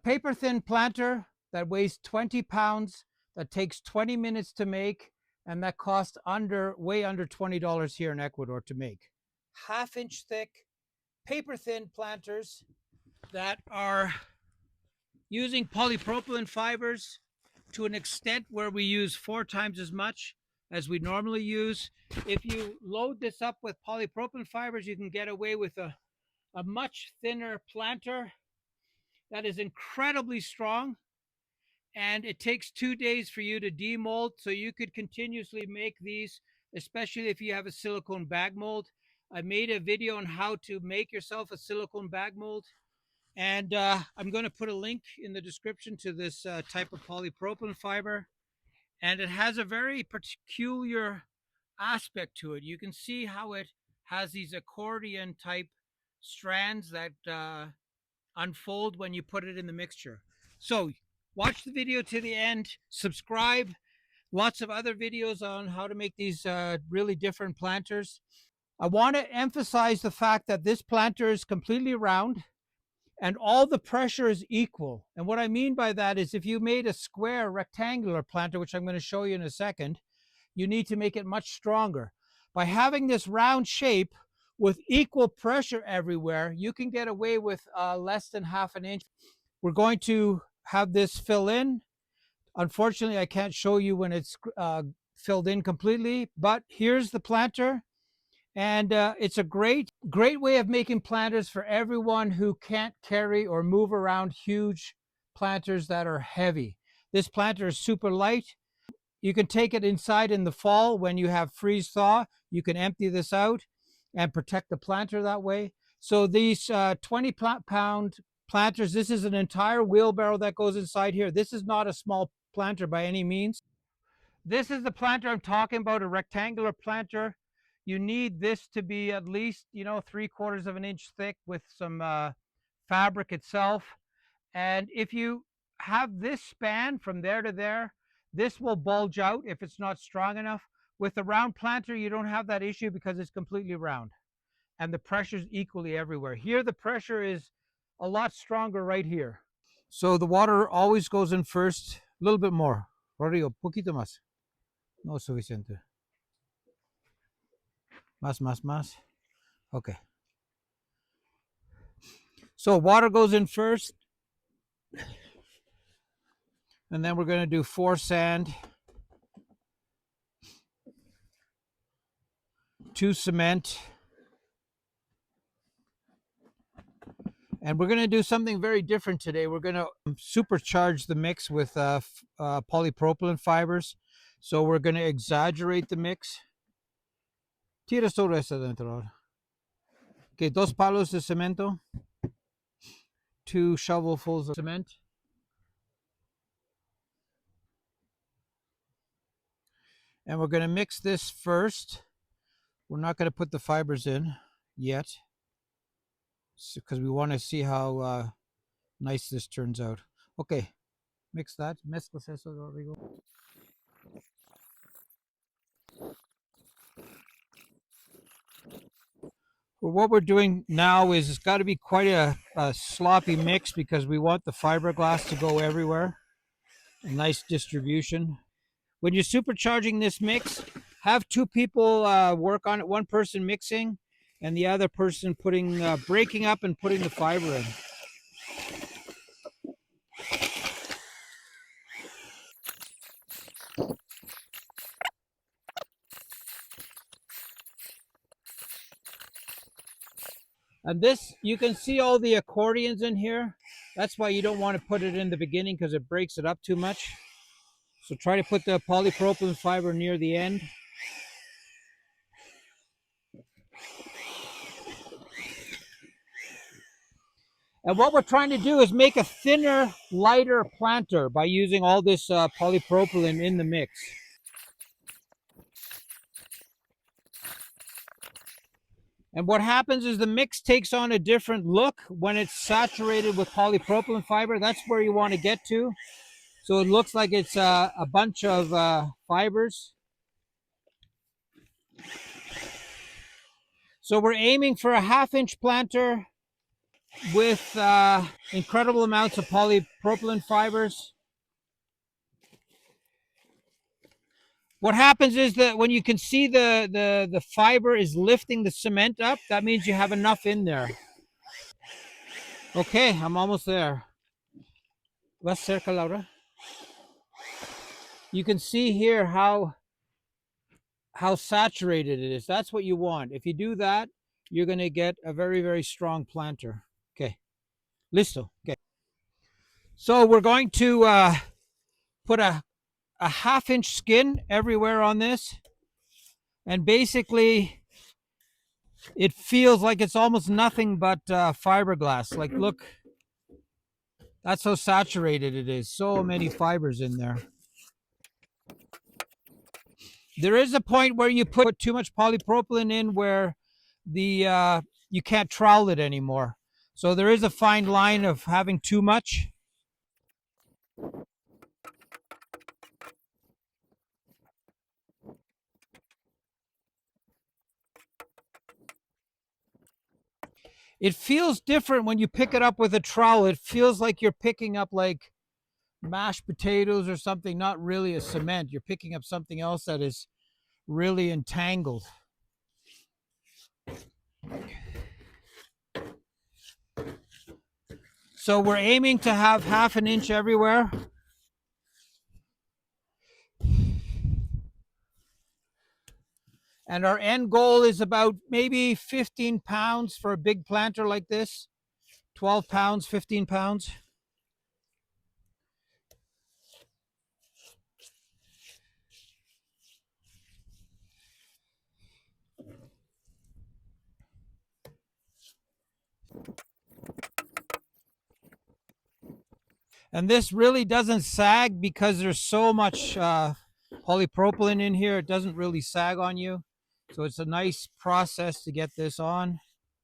paper thin planter that weighs 20 pounds, that takes 20 minutes to make, and that costs way under $20 here in Ecuador to make. 1/2 inch thick, paper thin planters that are using polypropylene fibers to an extent where we use 4 times as much as we normally use. If you load this up with polypropylene fibers, you can get away with a much thinner planter that is incredibly strong, and it takes 2 days for you to demold, so you could continuously make these, especially if you have a silicone bag mold. I made a video on how to make yourself a silicone bag mold, and I'm going to put a link in the description to this type of polypropylene fiber, and it has a very peculiar aspect to it. You can see how it has these accordion type strands that unfold when you put it in the mixture. So watch the video to the end, subscribe. Lots of other videos on how to make these really different planters. I want to emphasize the fact that this planter is completely round and all the pressure is equal. And what I mean by that is if you made a square rectangular planter, which I'm going to show you in a second, you need to make it much stronger. By having this round shape with equal pressure everywhere, you can get away with less than 1/2 inch. We're going to have this fill in. Unfortunately, I can't show you when it's filled in completely, but here's the planter. And it's a great way of making planters for everyone who can't carry or move around huge planters that are heavy. This planter is super light. You can take it inside in the fall when you have freeze thaw. You can empty this out and protect the planter that way. So these 20-pound planters, this is an entire wheelbarrow that goes inside here. This is not a small planter by any means. This is the planter I'm talking about, a rectangular planter. You need this to be at least, 3/4 of an inch thick with some fabric itself. And if you have this span from there to there, this will bulge out if it's not strong enough. With a round planter, you don't have that issue because it's completely round and the pressure is equally everywhere. Here, the pressure is a lot stronger right here. So the water always goes in first, a little bit more. Rodrigo, poquito más. No es suficiente. Más. Okay. So water goes in first. And then we're going to do 4 sand, 2 cement. And we're going to do something very different today. We're going to supercharge the mix with polypropylene fibers. So we're going to exaggerate the mix. Tira todo eso dentro. Okay, 2 palos de cemento, 2 shovelfuls of cement. And we're going to mix this first. We're not going to put the fibers in yet, because we want to see how nice this turns out. Okay, mix that. Mezclas eso, Rodrigo. Well, what we're doing now is it's got to be quite a sloppy mix because we want the fiberglass to go everywhere. A nice distribution. When you're supercharging this mix, have 2 people work on it. 1 person mixing and the other person breaking up and putting the fiber in. And this, you can see all the accordions in here. That's why you don't want to put it in the beginning because it breaks it up too much. So try to put the polypropylene fiber near the end. And what we're trying to do is make a thinner, lighter planter by using all this polypropylene in the mix. And what happens is the mix takes on a different look when it's saturated with polypropylene fiber. That's where you want to get to. So it looks like it's a bunch of fibers. So we're aiming for a 1/2 inch planter, with incredible amounts of polypropylene fibers. What happens is that when you can see the fiber is lifting the cement up, that means you have enough in there. Okay, I'm almost there. Vas cerca, Laura. You can see here how saturated it is. That's what you want. If you do that, you're going to get a very, very strong planter. Okay, listo. Okay. So we're going to put a half-inch skin everywhere on this. And basically, it feels like it's almost nothing but fiberglass. Like, look, that's how saturated it is. So many fibers in there. There is a point where you put too much polypropylene in where the you can't trowel it anymore. So there is a fine line of having too much. It feels different when you pick it up with a trowel. It feels like you're picking up like mashed potatoes or something, not really a cement. You're picking up something else that is really entangled. So we're aiming to have half an inch everywhere. And our end goal is about maybe 15 pounds for a big planter like this. 12 pounds, 15 pounds. And this really doesn't sag because there's so much polypropylene in here. It doesn't really sag on you. So it's a nice process to get this on.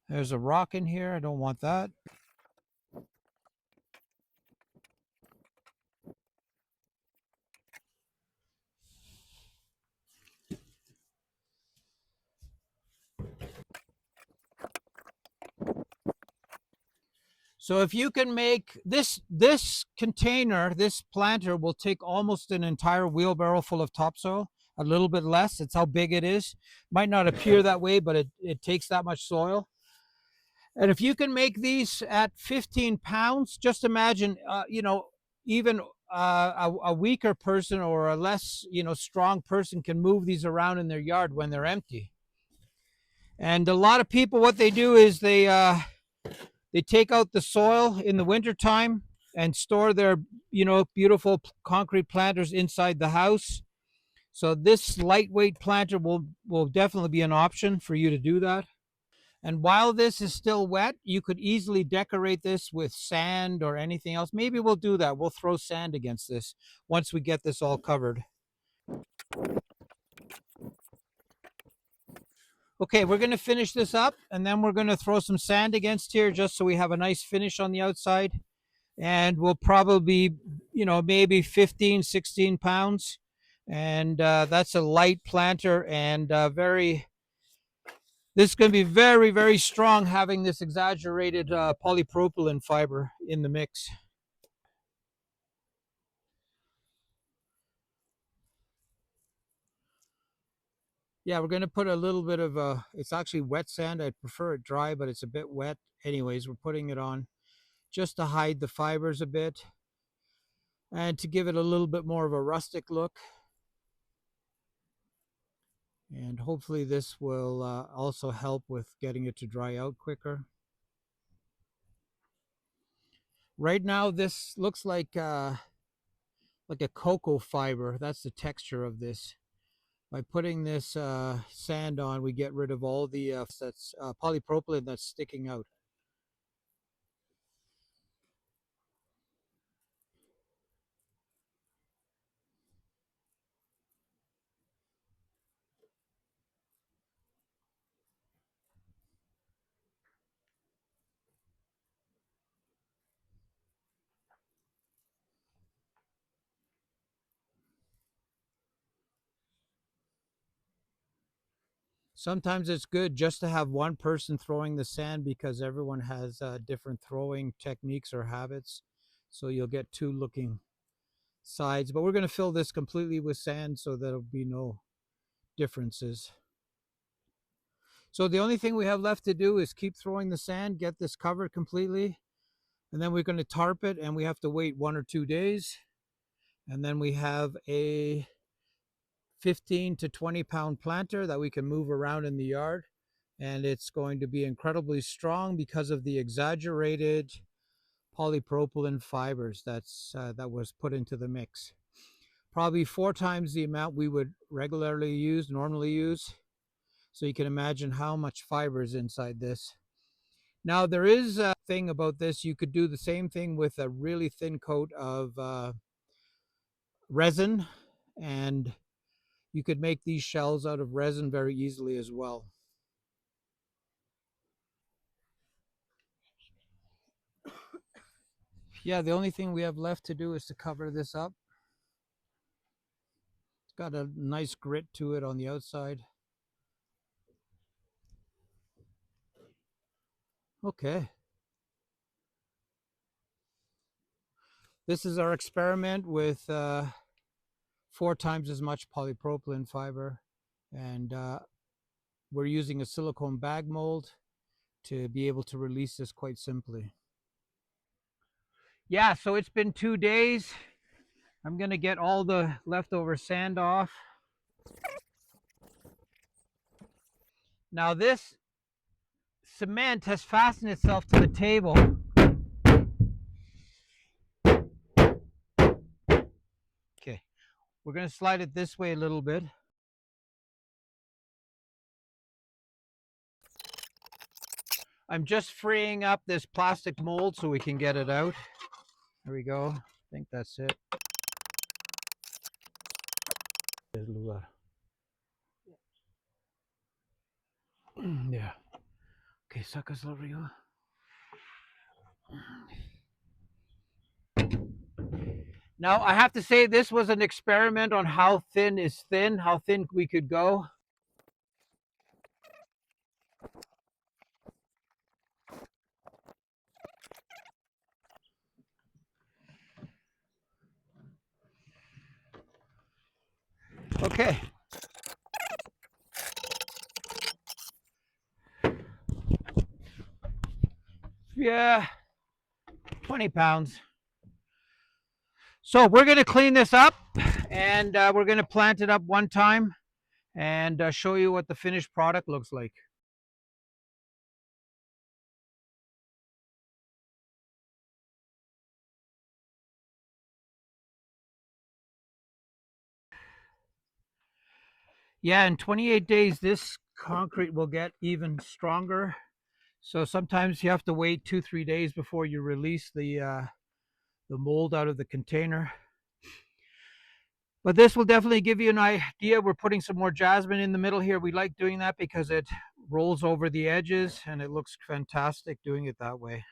There's a rock in here. I don't want that. So if you can make this container, this planter will take almost an entire wheelbarrow full of topsoil, a little bit less. It's how big it is. Might not appear that way, but it takes that much soil. And if you can make these at 15 pounds, just imagine, even a weaker person or a less, strong person can move these around in their yard when they're empty. And a lot of people, what they do is they take out the soil in the wintertime and store their, beautiful concrete planters inside the house. So this lightweight planter will definitely be an option for you to do that. And while this is still wet, you could easily decorate this with sand or anything else. Maybe we'll do that. We'll throw sand against this once we get this all covered. Okay, we're going to finish this up and then we're going to throw some sand against here just so we have a nice finish on the outside. And we'll probably, maybe 15, 16 pounds. And that's a light planter and this is going to be very, very strong having this exaggerated polypropylene fiber in the mix. Yeah, we're going to put a little bit of it's actually wet sand. I'd prefer it dry, but it's a bit wet. Anyways, we're putting it on just to hide the fibers a bit and to give it a little bit more of a rustic look. And hopefully this will also help with getting it to dry out quicker. Right now, this looks like a cocoa fiber. That's the texture of this. By putting this sand on, we get rid of all the that's polypropylene that's sticking out. Sometimes it's good just to have one person throwing the sand because everyone has different throwing techniques or habits. So you'll get two looking sides. But we're going to fill this completely with sand so there'll be no differences. So the only thing we have left to do is keep throwing the sand, get this covered completely. And then we're going to tarp it, and we have to wait 1 or 2 days. And then we have a 15 to 20 pound planter that we can move around in the yard. And it's going to be incredibly strong because of the exaggerated polypropylene fibers that was put into the mix. Probably 4 times the amount we would normally use. So you can imagine how much fiber is inside this. Now there is a thing about this. You could do the same thing with a really thin coat of resin, and you could make these shells out of resin very easily as well. Yeah, the only thing we have left to do is to cover this up. It's got a nice grit to it on the outside. Okay. This is our experiment with 4 times as much polypropylene fiber, and we're using a silicone bag mold to be able to release this quite simply. Yeah, so it's been 2 days. I'm going to get all the leftover sand off. Now this cement has fastened itself to the table. Okay, we're going to slide it this way a little bit. I'm just freeing up this plastic mold so we can get it out. There we go. I think that's it. Yeah. Okay, sacas el río. Now, I have to say this was an experiment on how thin is thin, how thin we could go. Okay. Yeah, 20 pounds. So we're going to clean this up, and we're going to plant it up one time and show you what the finished product looks like. Yeah, in 28 days, this concrete will get even stronger. So sometimes you have to wait 2-3 days before you release the mold out of the container. But this will definitely give you an idea. We're putting some more jasmine in the middle here. We like doing that because it rolls over the edges and it looks fantastic doing it that way.